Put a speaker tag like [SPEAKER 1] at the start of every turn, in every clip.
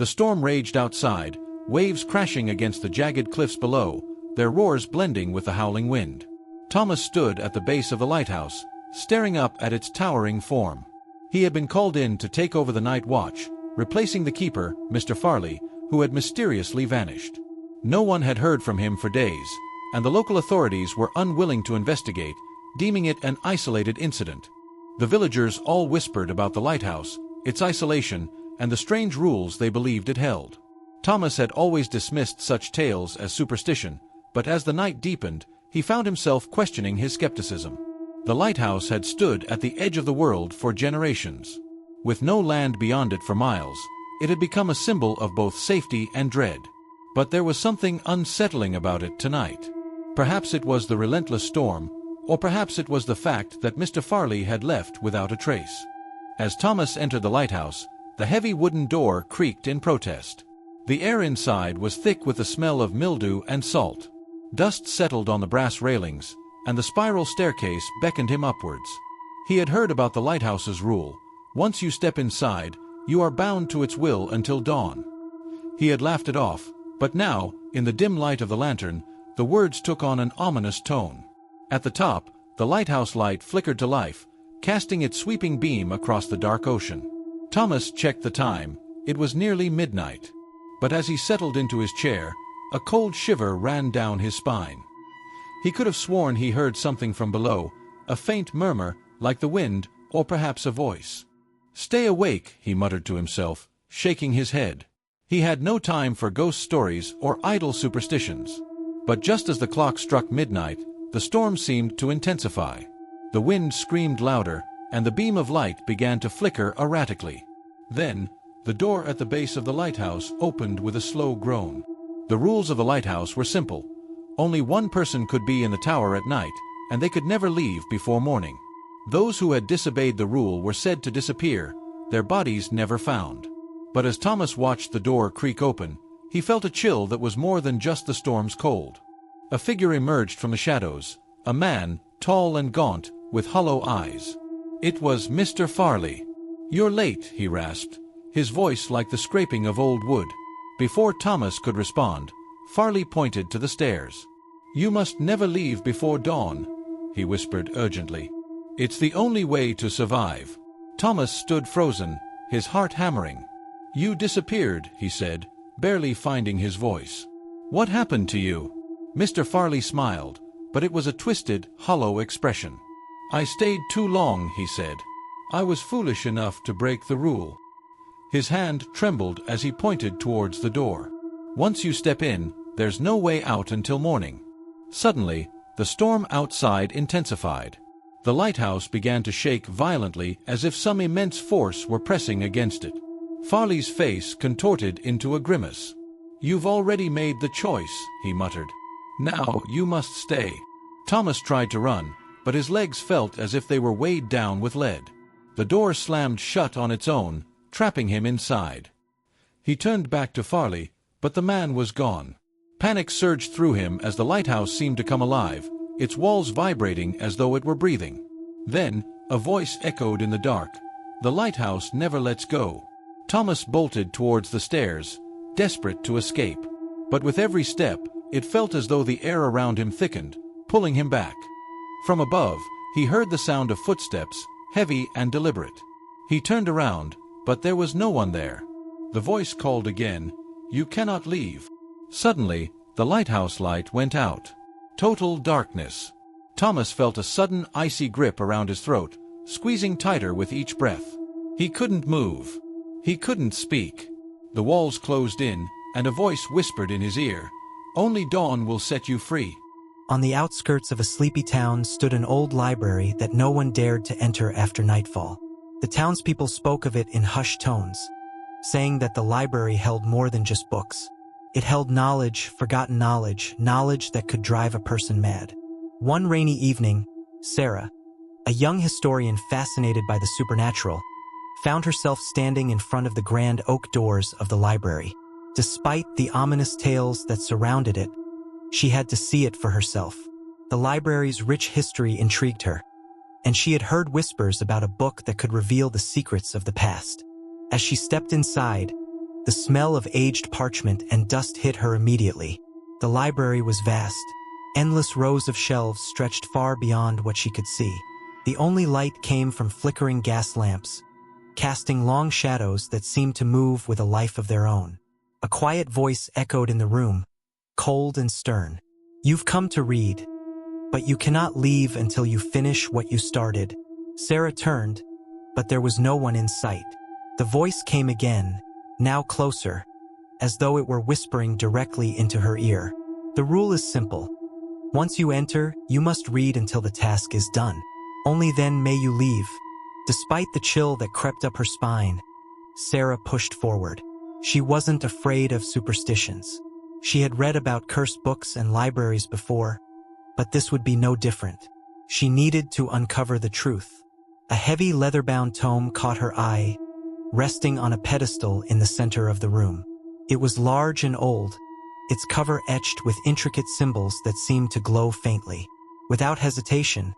[SPEAKER 1] The storm raged outside, waves crashing against the jagged cliffs below, their roars blending with the howling wind. Thomas stood at the base of the lighthouse, staring up at its towering form. He had been called in to take over the night watch, replacing the keeper, Mr. Farley, who had mysteriously vanished. No one had heard from him for days, and the local authorities were unwilling to investigate, deeming it an isolated incident. The villagers all whispered about the lighthouse, its isolation, and the strange rules they believed it held. Thomas had always dismissed such tales as superstition, but as the night deepened, he found himself questioning his skepticism. The lighthouse had stood at the edge of the world for generations. With no land beyond it for miles, it had become a symbol of both safety and dread. But there was something unsettling about it tonight. Perhaps it was the relentless storm, or perhaps it was the fact that Mr. Farley had left without a trace. As Thomas entered the lighthouse, the heavy wooden door creaked in protest. The air inside was thick with the smell of mildew and salt. Dust settled on the brass railings, and the spiral staircase beckoned him upwards. He had heard about the lighthouse's rule: once you step inside, you are bound to its will until dawn. He had laughed it off, but now, in the dim light of the lantern, the words took on an ominous tone. At the top, the lighthouse light flickered to life, casting its sweeping beam across the dark ocean. Thomas checked the time. It was nearly midnight. But as he settled into his chair, a cold shiver ran down his spine. He could have sworn he heard something from below, a faint murmur, like the wind, or perhaps a voice. "Stay awake," he muttered to himself, shaking his head. He had no time for ghost stories or idle superstitions. But just as the clock struck midnight, the storm seemed to intensify. The wind screamed louder, and the beam of light began to flicker erratically. Then, the door at the base of the lighthouse opened with a slow groan. The rules of the lighthouse were simple. Only one person could be in the tower at night, and they could never leave before morning. Those who had disobeyed the rule were said to disappear, their bodies never found. But as Thomas watched the door creak open, he felt a chill that was more than just the storm's cold. A figure emerged from the shadows, a man, tall and gaunt, with hollow eyes. It was Mr. Farley. "You're late," he rasped, his voice like the scraping of old wood. Before Thomas could respond, Farley pointed to the stairs. "You must never leave before dawn," he whispered urgently. "It's the only way to survive." Thomas stood frozen, his heart hammering. "You disappeared," he said, barely finding his voice. "What happened to you?" Mr. Farley smiled, but it was a twisted, hollow expression. "I stayed too long," he said. "I was foolish enough to break the rule." His hand trembled as he pointed towards the door. "Once you step in, there's no way out until morning." Suddenly, the storm outside intensified. The lighthouse began to shake violently as if some immense force were pressing against it. Farley's face contorted into a grimace. "You've already made the choice," he muttered. "Now you must stay." Thomas tried to run, but his legs felt as if they were weighed down with lead. The door slammed shut on its own, trapping him inside. He turned back to Farley, but the man was gone. Panic surged through him as the lighthouse seemed to come alive, its walls vibrating as though it were breathing. Then, a voice echoed in the dark. "The lighthouse never lets go." Thomas bolted towards the stairs, desperate to escape. But with every step, it felt as though the air around him thickened, pulling him back. From above, he heard the sound of footsteps, heavy and deliberate. He turned around, but there was no one there. The voice called again, "You cannot leave." Suddenly, the lighthouse light went out. Total darkness. Thomas felt a sudden icy grip around his throat, squeezing tighter with each breath. He couldn't move. He couldn't speak. The walls closed in, and a voice whispered in his ear, "Only dawn will set you free."
[SPEAKER 2] On the outskirts of a sleepy town stood an old library that no one dared to enter after nightfall. The townspeople spoke of it in hushed tones, saying that the library held more than just books. It held knowledge, forgotten knowledge, knowledge that could drive a person mad. One rainy evening, Sarah, a young historian fascinated by the supernatural, found herself standing in front of the grand oak doors of the library. Despite the ominous tales that surrounded it, she had to see it for herself. The library's rich history intrigued her, and she had heard whispers about a book that could reveal the secrets of the past. As she stepped inside, The smell of aged parchment and dust hit her immediately. The library was vast. Endless rows of shelves stretched far beyond what she could see. The only light came from flickering gas lamps, casting long shadows that seemed to move with a life of their own. A quiet voice echoed in the room, cold and stern. "You've come to read, but you cannot leave until you finish what you started." Sarah turned, but there was no one in sight. The voice came again, now closer, as though it were whispering directly into her ear. "The rule is simple. Once you enter, you must read until the task is done. Only then may you leave." Despite the chill that crept up her spine, Sarah pushed forward. She wasn't afraid of superstitions. She had read about cursed books and libraries before, but this would be no different. She needed to uncover the truth. A heavy leather-bound tome caught her eye, resting on a pedestal in the center of the room. It was large and old, its cover etched with intricate symbols that seemed to glow faintly. Without hesitation,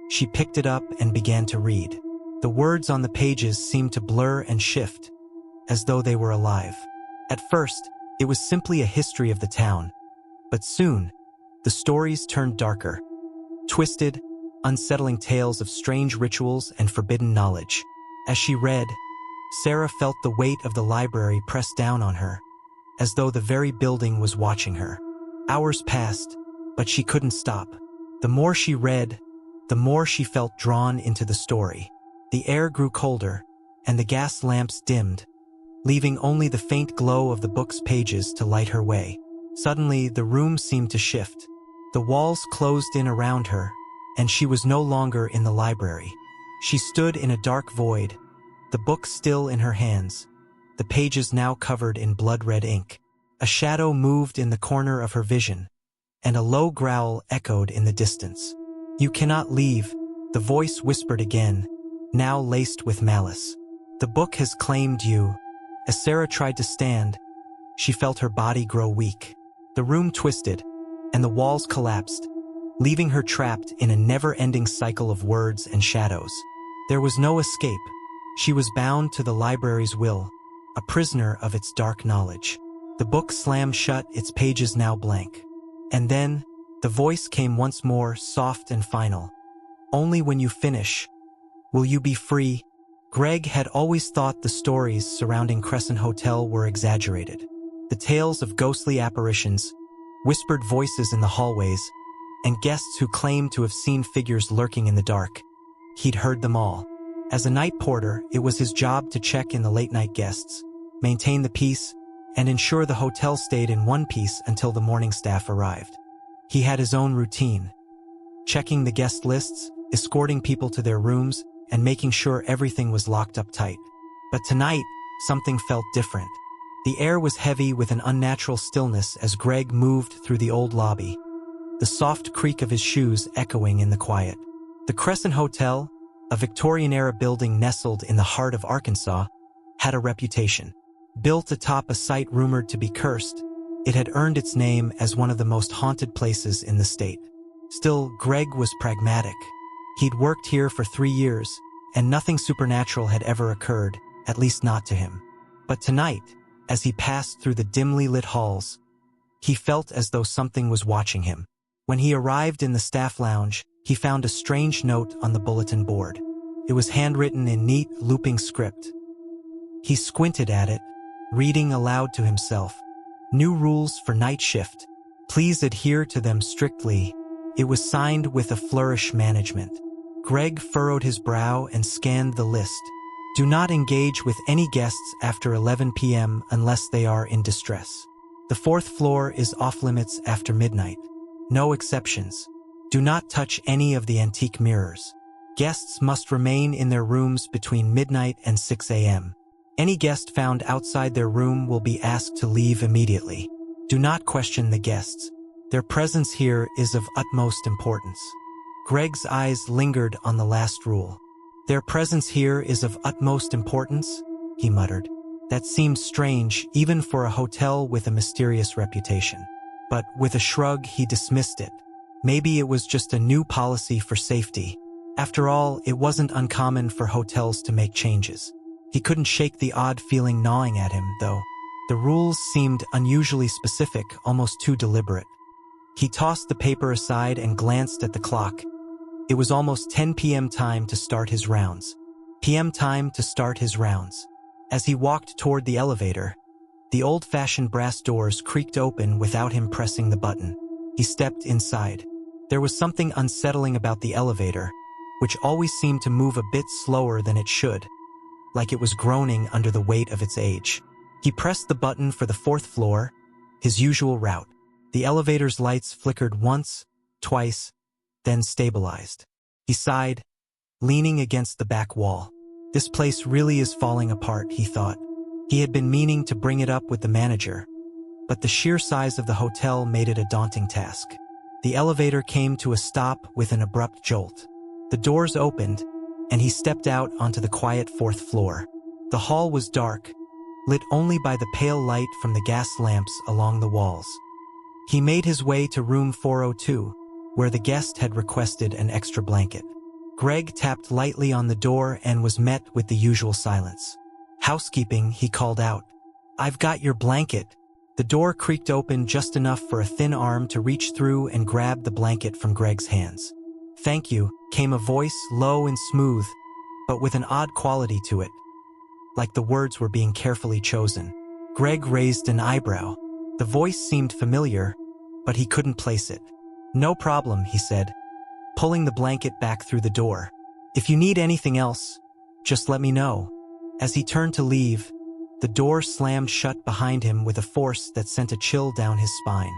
[SPEAKER 2] she picked it up and began to read. The words on the pages seemed to blur and shift, as though they were alive. At first, it was simply a history of the town, but soon, the stories turned darker. Twisted, unsettling tales of strange rituals and forbidden knowledge. As she read, Sarah felt the weight of the library press down on her, as though the very building was watching her. Hours passed, but she couldn't stop. The more she read, the more she felt drawn into the story. The air grew colder, and the gas lamps dimmed, leaving only the faint glow of the book's pages to light her way. Suddenly, the room seemed to shift. The walls closed in around her, and she was no longer in the library. She stood in a dark void, the book still in her hands, the pages now covered in blood-red ink. A shadow moved in the corner of her vision, and a low growl echoed in the distance. "You cannot leave," the voice whispered again, now laced with malice. "The book has claimed you." As Sarah tried to stand, she felt her body grow weak. The room twisted, and the walls collapsed, leaving her trapped in a never-ending cycle of words and shadows. There was no escape. She was bound to the library's will, a prisoner of its dark knowledge. The book slammed shut, its pages now blank. And then, the voice came once more, soft and final. "Only when you finish will you be free." Greg had always thought the stories surrounding Crescent Hotel were exaggerated. The tales of ghostly apparitions, whispered voices in the hallways, and guests who claimed to have seen figures lurking in the dark. He'd heard them all. As a night porter, it was his job to check in the late-night guests, maintain the peace, and ensure the hotel stayed in one piece until the morning staff arrived. He had his own routine, checking the guest lists, escorting people to their rooms, and making sure everything was locked up tight. But tonight, something felt different. The air was heavy with an unnatural stillness as Greg moved through the old lobby, the soft creak of his shoes echoing in the quiet. The Crescent Hotel, a Victorian-era building nestled in the heart of Arkansas, had a reputation. Built atop a site rumored to be cursed, it had earned its name as one of the most haunted places in the state. Still, Greg was pragmatic. He'd worked here for 3 years, and nothing supernatural had ever occurred, at least not to him. But tonight, as he passed through the dimly lit halls, he felt as though something was watching him. When he arrived in the staff lounge, he found a strange note on the bulletin board. It was handwritten in neat, looping script. He squinted at it, reading aloud to himself. "New rules for night shift. Please adhere to them strictly." It was signed with a flourish management. Greg furrowed his brow and scanned the list. "Do not engage with any guests after 11 p.m. unless they are in distress. The 4th floor is off-limits after midnight. No exceptions. Do not touch any of the antique mirrors. Guests must remain in their rooms between midnight and 6 a.m. Any guest found outside their room will be asked to leave immediately. Do not question the guests. Their presence here is of utmost importance." Greg's eyes lingered on the last rule. "Their presence here is of utmost importance?" he muttered. That seemed strange, even for a hotel with a mysterious reputation. But with a shrug, he dismissed it. Maybe it was just a new policy for safety. After all, it wasn't uncommon for hotels to make changes. He couldn't shake the odd feeling gnawing at him, though. The rules seemed unusually specific, almost too deliberate. He tossed the paper aside and glanced at the clock. It was almost 10 p.m. time to start his rounds. PM time to start his rounds. As he walked toward the elevator, the old-fashioned brass doors creaked open without him pressing the button. He stepped inside. There was something unsettling about the elevator, which always seemed to move a bit slower than it should, like it was groaning under the weight of its age. He pressed the button for the 4th floor, his usual route. The elevator's lights flickered once, twice, then stabilized. He sighed, leaning against the back wall. This place really is falling apart, he thought. He had been meaning to bring it up with the manager, but the sheer size of the hotel made it a daunting task. The elevator came to a stop with an abrupt jolt. The doors opened, and he stepped out onto the quiet 4th floor. The hall was dark, lit only by the pale light from the gas lamps along the walls. He made his way to room 402, where the guest had requested an extra blanket. Greg tapped lightly on the door and was met with the usual silence. "Housekeeping," he called out. "I've got your blanket." The door creaked open just enough for a thin arm to reach through and grab the blanket from Greg's hands. "Thank you," came a voice, low and smooth, but with an odd quality to it, like the words were being carefully chosen. Greg raised an eyebrow. The voice seemed familiar, but he couldn't place it. "No problem," he said, pulling the blanket back through the door. "If you need anything else, just let me know." As he turned to leave, the door slammed shut behind him with a force that sent a chill down his spine.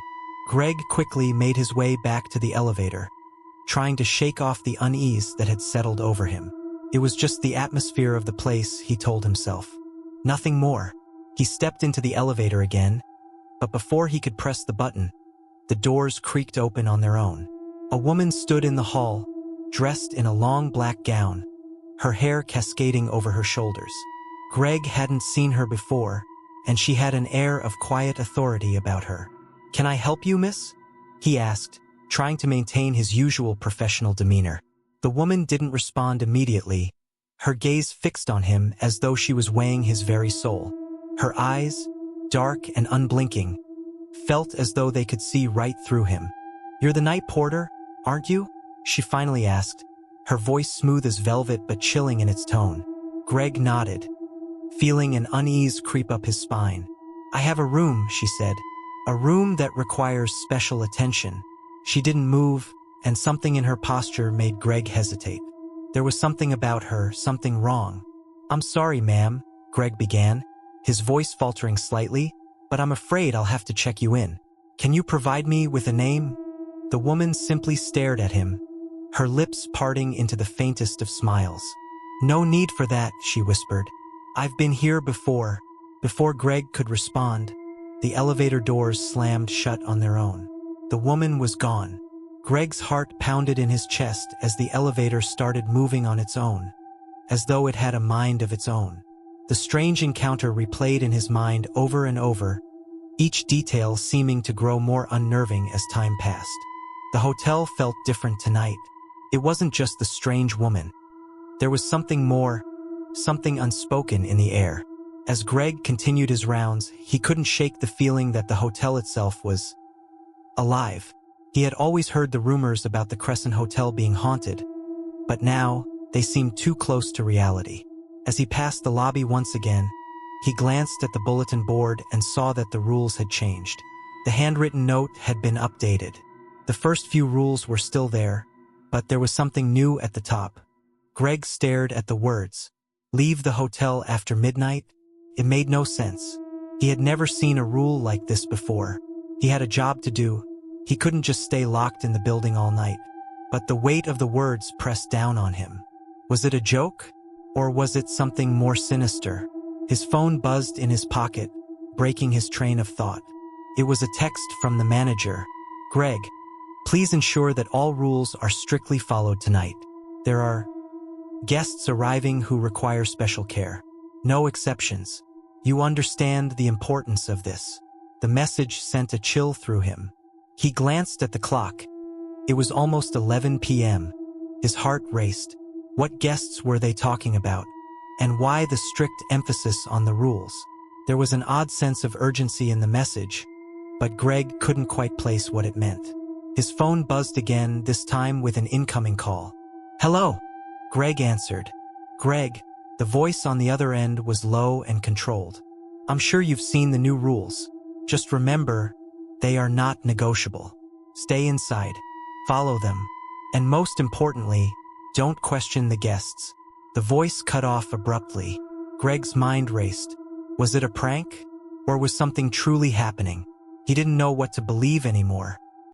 [SPEAKER 2] Greg quickly made his way back to the elevator, trying to shake off the unease that had settled over him. It was just the atmosphere of the place, he told himself. Nothing more. He stepped into the elevator again, but before he could press the button, the doors creaked open on their own. A woman stood in the hall, dressed in a long black gown, her hair cascading over her shoulders. Greg hadn't seen her before, and she had an air of quiet authority about her. "Can I help you, miss?" he asked, trying to maintain his usual professional demeanor. The woman didn't respond immediately, her gaze fixed on him as though she was weighing his very soul. Her eyes, dark and unblinking, felt as though they could see right through him. "You're the night porter, aren't you?" she finally asked, her voice smooth as velvet but chilling in its tone. Greg nodded, feeling an unease creep up his spine. "I have a room," she said. "A room that requires special attention." She didn't move, and something in her posture made Greg hesitate. There was something about her, something wrong. "I'm sorry, ma'am," Greg began, his voice faltering slightly, "but I'm afraid I'll have to check you in. Can you provide me with a name?" The woman simply stared at him, her lips parting into the faintest of smiles. "No need for that," she whispered. "I've been here before." Before Greg could respond, the elevator doors slammed shut on their own. The woman was gone. Greg's heart pounded in his chest as the elevator started moving on its own, as though it had a mind of its own. The strange encounter replayed in his mind over and over, each detail seeming to grow more unnerving as time passed. The hotel felt different tonight. It wasn't just the strange woman. There was something more, something unspoken in the air. As Greg continued his rounds, he couldn't shake the feeling that the hotel itself was alive. He had always heard the rumors about the Crescent Hotel being haunted, but now they seemed too close to reality. As he passed the lobby once again, he glanced at the bulletin board and saw that the rules had changed. The handwritten note had been updated. The first few rules were still there, but there was something new at the top. Greg stared at the words, "Leave the hotel after midnight." It made no sense. He had never seen a rule like this before. He had a job to do. He couldn't just stay locked in the building all night. But the weight of the words pressed down on him. Was it a joke? Or was it something more sinister? His phone buzzed in his pocket, breaking his train of thought. It was a text from the manager. "Greg, please ensure that all rules are strictly followed tonight. There are guests arriving who require special care. No exceptions. You understand the importance of this." The message sent a chill through him. He glanced at the clock. It was almost 11 p.m. His heart raced. What guests were they talking about? And why the strict emphasis on the rules? There was an odd sense of urgency in the message, but Greg couldn't quite place what it meant. His phone buzzed again, this time with an incoming call. "Hello," Greg answered. "Greg," the voice on the other end was low and controlled. "I'm sure you've seen the new rules. Just remember, they are not negotiable. Stay inside, follow them, and most importantly, don't question the guests." The voice cut off abruptly. Greg's mind raced. Was it a prank? Or was something truly happening? He didn't know what to believe anymore.